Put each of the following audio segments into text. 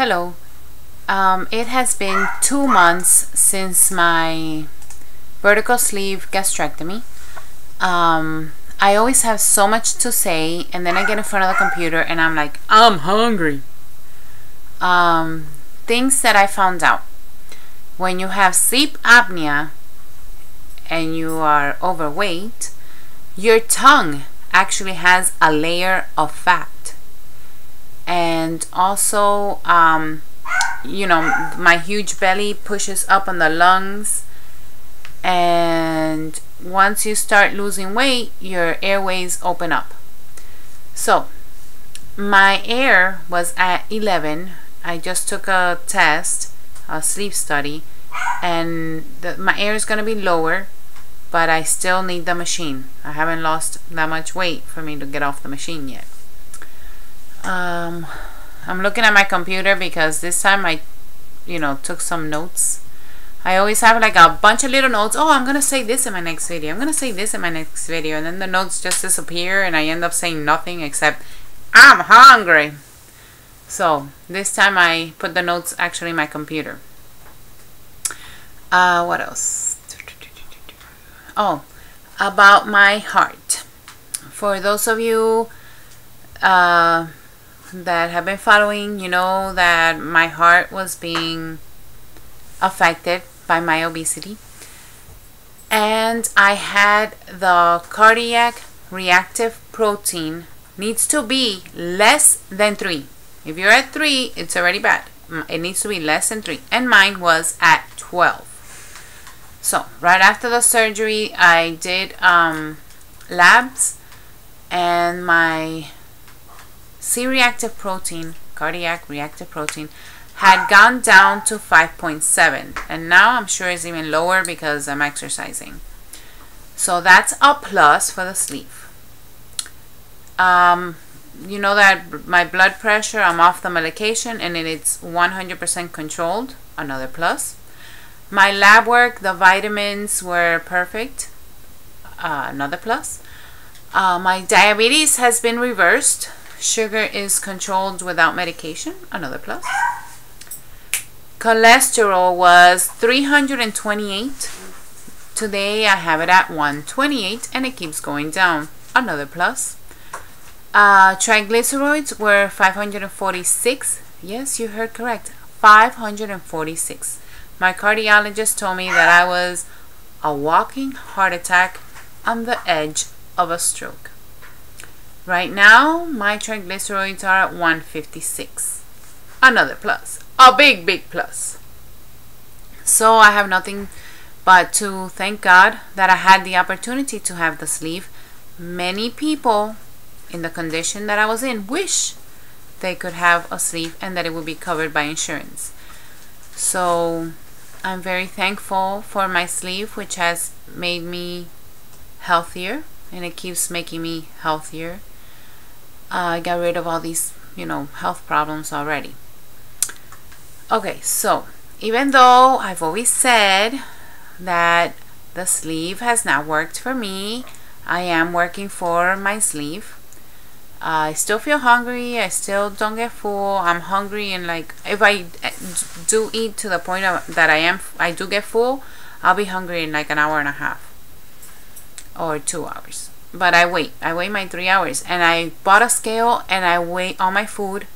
Hello. It has been 2 months since my vertical sleeve gastrectomy. I always have so much to say, and then I get in front of the computer and I'm like, I'm hungry. Things that I found out. When you have sleep apnea and you are overweight, your tongue actually has a layer of fat. And also, my huge belly pushes up on the lungs, and once you start losing weight, your airways open up. So my air was at 11. I just took a test, a sleep study, and my air is going to be lower, but I still need the machine. I haven't lost that much weight for me to get off the machine yet. I'm looking at my computer because this time I took some notes. I always have like a bunch of little notes. Oh, I'm gonna say this in my next video, I'm gonna say this in my next video, and then the notes just disappear and I end up saying nothing except I'm hungry. So this time I put the notes actually in my computer. What else? Oh, about my heart. For those of you that have been following, you know that my heart was being affected by my obesity, and I had the cardiac reactive protein needs to be less than 3. If you're at 3, it's already bad. It needs to be less than 3, and mine was at 12. So right after the surgery I did labs, and my C-reactive protein, cardiac reactive protein, had gone down to 5.7, and now I'm sure it's even lower because I'm exercising. So that's a plus for the sleeve. You know that my blood pressure, I'm off the medication and it's 100% controlled, another plus. My lab work, the vitamins were perfect, another plus. My diabetes has been reversed. Sugar is controlled without medication, another plus. Cholesterol was 328. Today I have it at 128 and it keeps going down, another plus. Triglycerides were 546. Yes, you heard correct, 546. My cardiologist told me that I was a walking heart attack on the edge of a stroke. Right now, my triglycerides are at 156. Another plus. A big, big plus. So I have nothing but to thank God that I had the opportunity to have the sleeve. Many people in the condition that I was in wish they could have a sleeve and that it would be covered by insurance. So I'm very thankful for my sleeve, which has made me healthier, and it keeps making me healthier. I got rid of all these, health problems already. Okay, so even though I've always said that the sleeve has not worked for me, I am working for my sleeve. I still feel hungry. I still don't get full. I'm hungry, and like if I do eat to the point that I do get full, I'll be hungry in like an hour and a half or 2 hours. But I wait my 3 hours, and I bought a scale and I weigh all my food,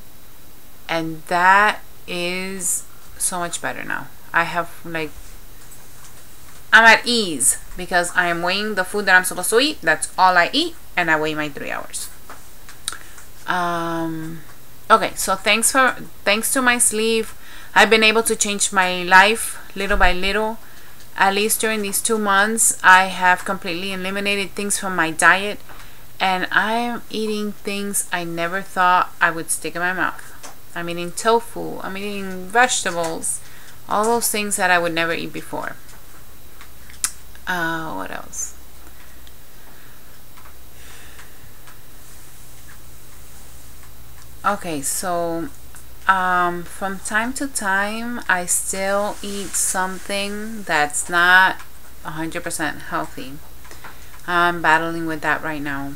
and that is so much better now. I'm at ease because I am weighing the food that I'm supposed to eat. That's all I eat, and I weigh my 3 hours. Okay, so thanks to my sleeve, I've been able to change my life little by little. At least during these 2 months, I have completely eliminated things from my diet, and I'm eating things I never thought I would stick in my mouth. I'm eating tofu, I'm eating vegetables, all those things that I would never eat before. What else? Okay, so from time to time I still eat something that's not 100% healthy. I'm battling with that right now,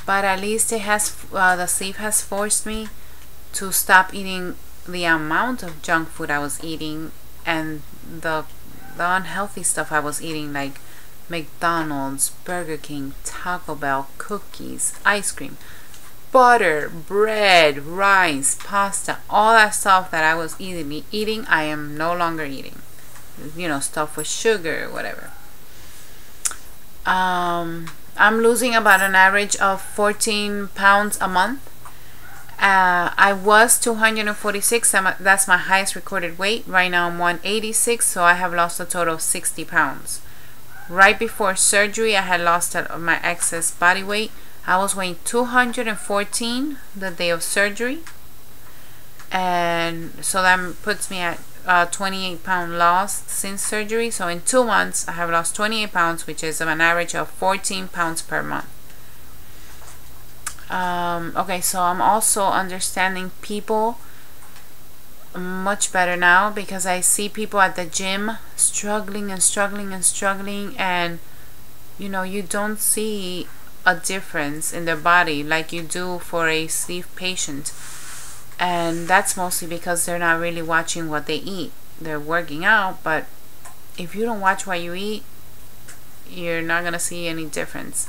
but at least it has the sleeve has forced me to stop eating the amount of junk food I was eating and the unhealthy stuff I was eating, like McDonald's, Burger King, Taco Bell, cookies, ice cream, butter, bread, rice, pasta, all that stuff that I was eating, I am no longer eating. You know, stuff with sugar, whatever. I'm losing about an average of 14 pounds a month. I was 246. That's my highest recorded weight. Right now I'm 186, so I have lost a total of 60 pounds. Right before surgery, I had lost my excess body weight. I was weighing 214 the day of surgery, and so that puts me at 28-pound loss since surgery. So in 2 months, I have lost 28 pounds, which is an average of 14 pounds per month. Okay, so I'm also understanding people much better now, because I see people at the gym struggling and struggling and struggling, and you know, you don't see a difference in their body like you do for a sleeve patient. And that's mostly because they're not really watching what they eat. They're working out, but if you don't watch what you eat, you're not gonna see any difference.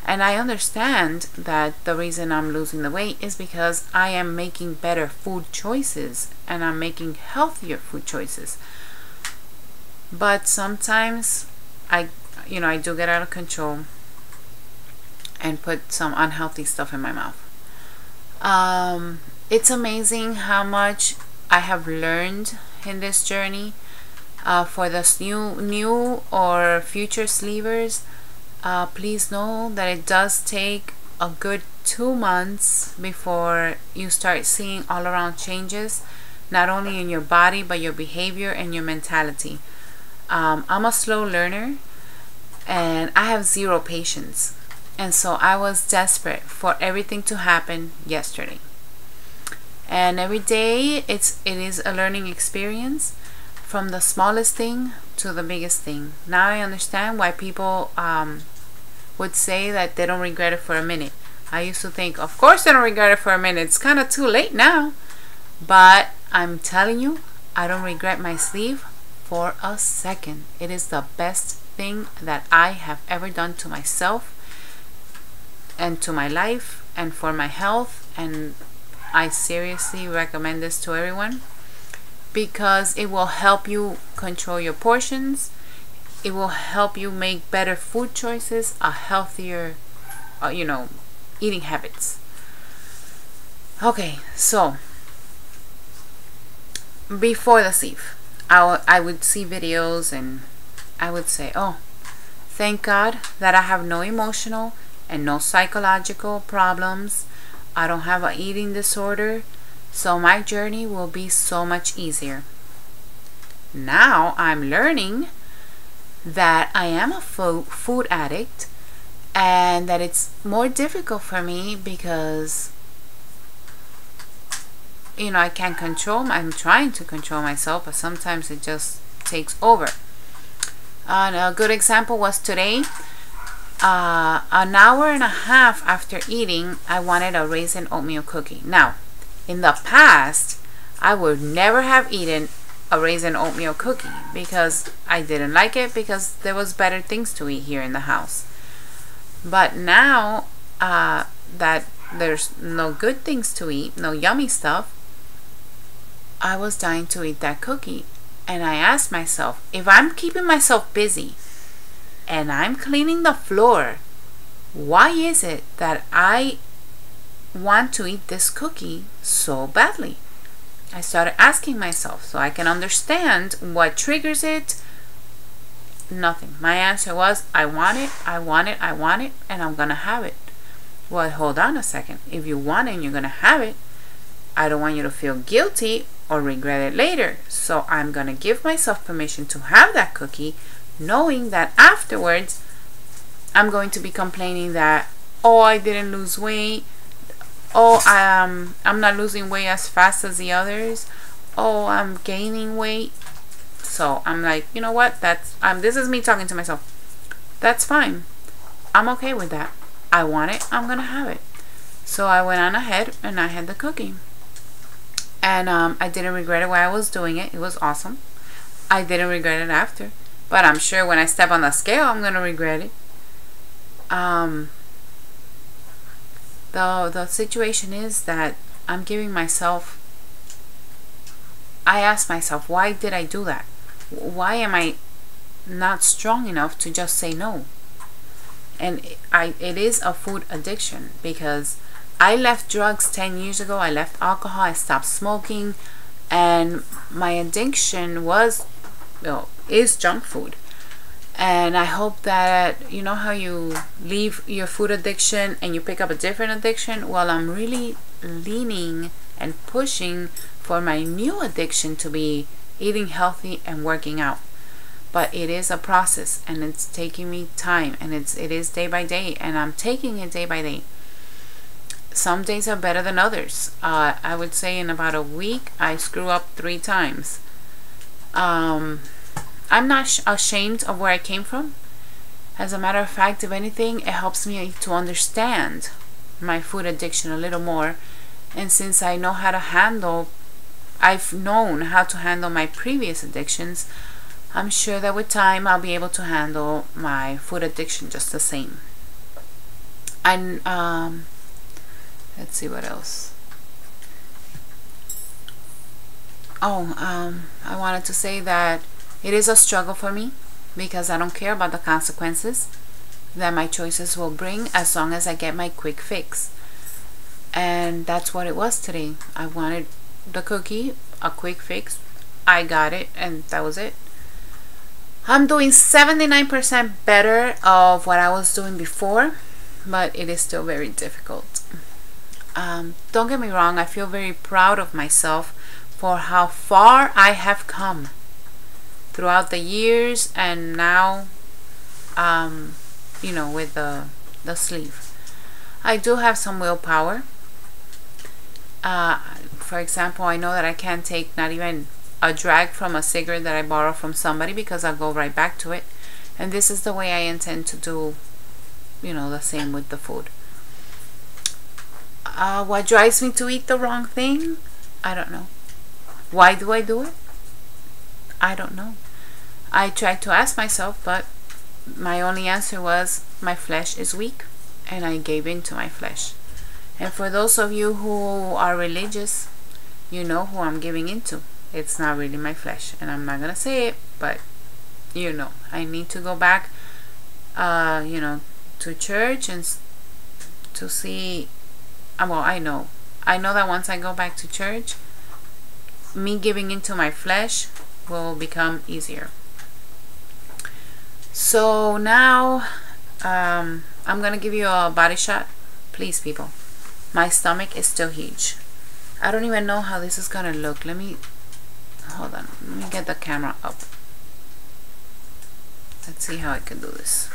And I understand that the reason I'm losing the weight is because I am making better food choices, and I'm making healthier food choices. But sometimes I do get out of control and put some unhealthy stuff in my mouth. It's amazing how much I have learned in this journey. For the new or future sleevers, please know that it does take a good 2 months before you start seeing all around changes, not only in your body but your behavior and your mentality. I'm a slow learner, and I have zero patience, and so I was desperate for everything to happen yesterday. And every day it is a learning experience, from the smallest thing to the biggest thing. Now I understand why people would say that they don't regret it for a minute. I used to think, of course they don't regret it for a minute. It's kind of too late now. But I'm telling you, I don't regret my sleeve for a second. It is the best thing that I have ever done to myself and to my life and for my health. And I seriously recommend this to everyone, because it will help you control your portions. It will help you make better food choices, a healthier, eating habits. Okay, so before the sleeve, I would see videos and I would say, oh, thank God that I have no emotional and no psychological problems. I don't have an eating disorder, so my journey will be so much easier. Now I'm learning that I am a food addict, and that it's more difficult for me because I can't control. I'm trying to control myself, but sometimes it just takes over. And a good example was today. An hour and a half after eating, I wanted a raisin oatmeal cookie. Now, in the past, I would never have eaten a raisin oatmeal cookie because I didn't like it, because there was better things to eat here in the house. But now that there's no good things to eat, no yummy stuff, I was dying to eat that cookie. And I asked myself, if I'm keeping myself busy and I'm cleaning the floor, why is it that I want to eat this cookie so badly? I started asking myself so I can understand what triggers it. Nothing. My answer was, I want it, I want it, I want it, and I'm gonna have it. Well, hold on a second. If you want it and you're gonna have it, I don't want you to feel guilty or regret it later. So I'm gonna give myself permission to have that cookie, knowing that afterwards I'm going to be complaining that, oh, I didn't lose weight, oh, I'm not losing weight as fast as the others, oh, I'm gaining weight. So I'm like, you know what, this is me talking to myself. That's fine. I'm okay with that. I want it, I'm gonna have it. So I went on ahead and I had the cookie. And I didn't regret it while I was doing it. It was awesome. I didn't regret it after. But I'm sure when I step on the scale, I'm going to regret it. The situation is that I'm giving myself... I ask myself, why did I do that? Why am I not strong enough to just say no? And it is a food addiction, because I left drugs 10 years ago. I left alcohol. I stopped smoking, and my addiction was, is junk food. And I hope that, you know how you leave your food addiction and you pick up a different addiction? Well, I'm really leaning and pushing for my new addiction to be eating healthy and working out. But it is a process, and it's taking me time, and it is day by day, and I'm taking it day by day. Some days are better than others. I would say in about a week I screw up 3 times. I'm not ashamed of where I came from. As a matter of fact, if anything, it helps me to understand my food addiction a little more. And since I know how to handle, I've known how to handle my previous addictions, I'm sure that with time I'll be able to handle my food addiction just the same. And let's see what else. I wanted to say that it is a struggle for me, because I don't care about the consequences that my choices will bring, as long as I get my quick fix. And that's what it was today. I wanted the cookie, a quick fix. I got it, and that was it. I'm doing 79% better of what I was doing before, but it is still very difficult. Don't get me wrong, I feel very proud of myself for how far I have come throughout the years, and now, with the sleeve. I do have some willpower. For example, I know that I can't take not even a drag from a cigarette that I borrow from somebody, because I'll go right back to it. And this is the way I intend to do, the same with the food. What drives me to eat the wrong thing? I don't know. Why do I do it? I don't know. I tried to ask myself, but my only answer was, my flesh is weak, and I gave in to my flesh. And for those of you who are religious, you know who I'm giving into. It's not really my flesh, and I'm not gonna say it, but I need to go back to church and to see. Well, I know that once I go back to church, me giving into my flesh will become easier. So now I'm gonna give you a body shot. Please, people, my stomach is still huge. I don't even know how this is gonna look. Hold on, let me get the camera up. Let's see how I can do this.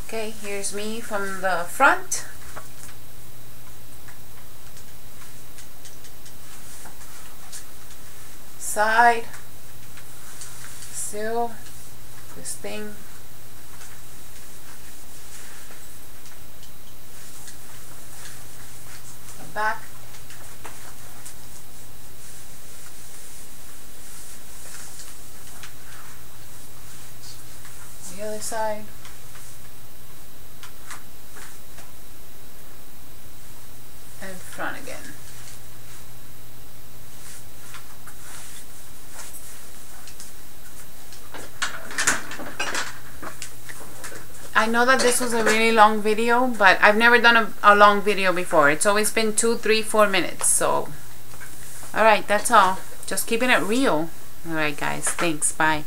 Okay, here's me from the front. Side. Still this thing. The back. The other side. And front again. I know that this was a really long video, but I've never done a long video before. It's always been 2, 3, 4 minutes. So, alright, that's all. Just keeping it real. Alright guys, thanks, bye.